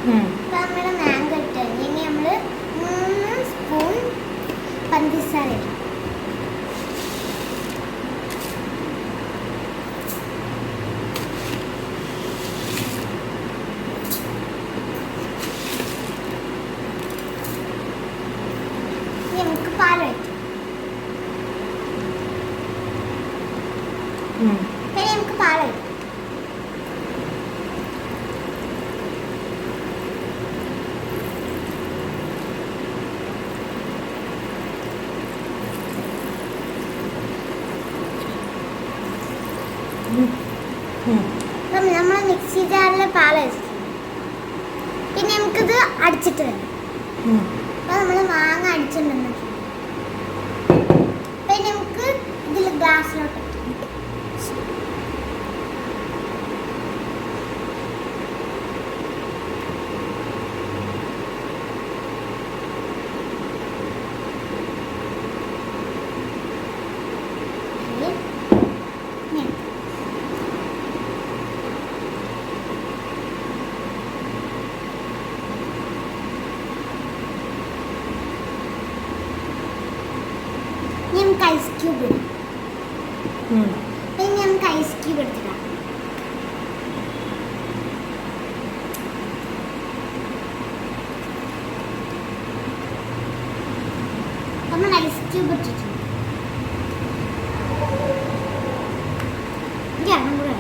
നമ്മുടെ മാംഗോ ഇട്ട് ഇനി നമ്മൾ 3 സ്പൂൺ പഞ്ചസാര ഇടും. നമുക്ക് പാൽ ഒഴിക്കും. പിന്നെ നമുക്ക് പാൽ ഒഴിക്കും. അപ്പം നമ്മൾ മിക്സി ജാറിൽ പാൽ ഒഴിച്ചു. പിന്നെ നമുക്കിത് അടിച്ചിട്ട് വരാം. അപ്പോൾ നമ്മൾ മാങ്ങ അടിച്ചിട്ടുണ്ടെന്ന് പിന്നെ നമുക്ക് ഇതിൽ ഗ്ലാസ്സിലോട്ട് ഐസ് ക്യൂബ് ഇടും. പിന്നെ നമുക്ക് ഐസ് ക്യൂബ് എടുത്തിടാം. നമ്മൾ ഐസ് ക്യൂബ് ഇട്ടിട്ടുണ്ട്. ഇതാണ് കൂടെ